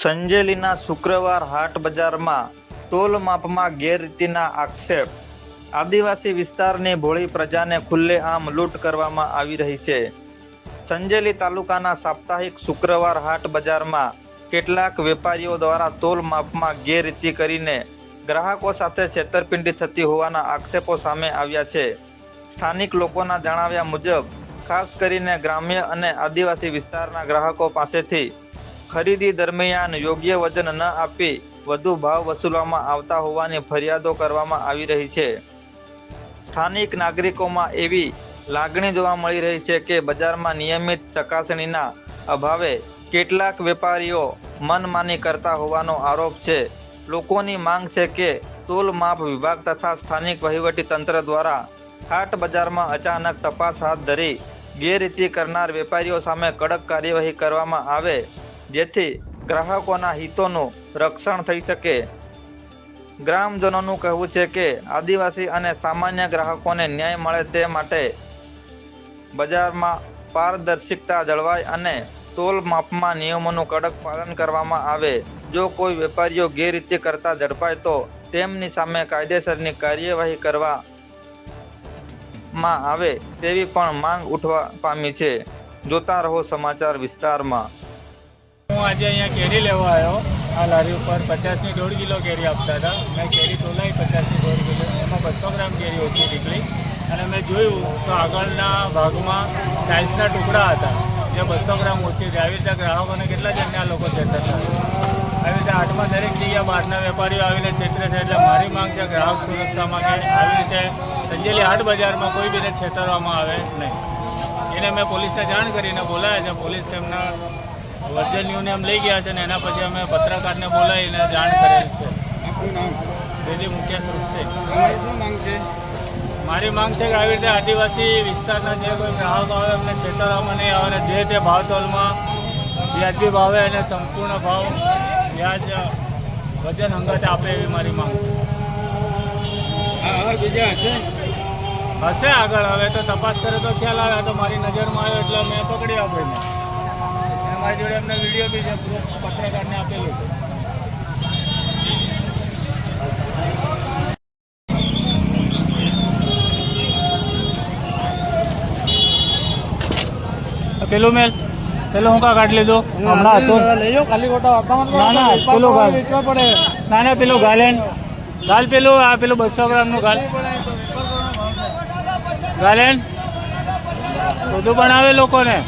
સંજેલીના શુક્રવાર હાટ બજારમાં તોલ માપમાં ગેરરીતિના આક્ષેપ. આદિવાસી વિસ્તારની ભોળી પ્રજાને ખુલ્લેઆમ લૂંટ કરવામાં આવી રહી છે. સંજેલી તાલુકાના સાપ્તાહિક શુક્રવાર હાટ બજારમાં કેટલાક વેપારીઓ દ્વારા તોલ માપમાં ગેરરીતિ કરીને ગ્રાહકો સાથે છેતરપિંડી થતી હોવાના આક્ષેપો સામે આવ્યા છે. સ્થાનિક લોકોના જણાવ્યા મુજબ ખાસ કરીને ગ્રામ્ય અને આદિવાસી વિસ્તારના ગ્રાહકો પાસેથી ખરીદી દરમિયાન યોગ્ય વજન ન આપી વધુ ભાવ વસૂલવામાં આવતા હોવાની ફરિયાદો કરવામાં આવી રહી છે. સ્થાનિક નાગરિકોમાં એવી લાગણી જોવા મળી રહી છે કે બજારમાં નિયમિત ચકાસણીના અભાવે કેટલાક વેપારીઓ મનમાની કરતા હોવાનો આરોપ છે. લોકોની માંગ છે કે તોલ માપ વિભાગ તથા સ્થાનિક વહીવટી તંત્ર દ્વારા હાટ બજારમાં અચાનક તપાસ હાથ ધરી ગેરરીતિ કરનાર વેપારીઓ સામે કડક કાર્યવાહી કરવામાં આવે, જેથી ગ્રાહકોના હિતોનું રક્ષણ થઈ શકે. ગ્રામજનોનું કહેવું છે કે આદિવાસી અને સામાન્ય ગ્રાહકોને ન્યાય મળે તે માટે બજારમાં પારદર્શિકતા જળવાય અને તોલ માપમાં નિયમોનું કડક પાલન કરવામાં આવે. જો કોઈ વેપારીઓ ગેરરીતિ કરતા ઝડપાય તો તેમની સામે કાયદેસરની કાર્યવાહી કરવામાં આવે તેવી પણ માંગ ઉઠવા પામી છે. જોતા રહો સમાચાર વિસ્તારમાં. હું આજે અહીંયા કેરી લેવા આવ્યો. આ લારી ઉપર 50ની 1.5 કિલો કેરી આપતા હતા. મેં કેરી તોલાઈ 50ની 1.5 કિલો, એમાં 200 ગ્રામ કેરી ઓછી નીકળી. અને મેં જોયું તો આગળના ભાગમાં ટાઇલ્સના ટુકડા હતા જે 200 ગ્રામ ઓછી છે. આવી રીતે ગ્રાહકોને કેટલા જણને લોકો છેતરતા. આવી રીતે હાટમાં દરેક જગ્યા બહારના વેપારીઓ આવીને છેતરે છે. એટલે મારી માંગ છે ગ્રાહક સુરક્ષામાં કે આવી રીતે સંજેલી હાટ બજારમાં કોઈ બીને છેતરવામાં આવે નહીં. એને મેં પોલીસને જાણ કરીને બોલાયા છે. પોલીસ તેમના વર્જન યુનિયમ લઈ ગયા છે અને એના પછી અમે પત્રકારને બોલાવીને જાણ કરેલ છે. પેલી મુખ્ય સ્ત્રોત છે. મારી માંગ છે કે આવી રીતે આદિવાસી વિસ્તારના જે કોઈ ગ્રાહકો આવે એમને છેતરવામાં નહીં આવે અને જે તે ભાવતોલમાં વ્યાજબી ભાવે અને સંપૂર્ણ ભાવ વ્યાજ વજન અંગત આપે એવી મારી માંગ હશે. આગળ હવે તો તપાસ કરે તો ખ્યાલ આવે. તો મારી નજરમાં આવ્યો એટલે મેં પકડી આપ્યો. મારી જોડે એમને વિડીયો બી છે, પત્રકારને આપેલું છે. પેલું મેલ પેલો હું કા કાઢી લીધો હમણાં હતું ના પેલું ગાલેન ગાલ પેલું આ પેલું 200 ગ્રામનું ગાલ ગાલેન બધું બનાવે લોકોને.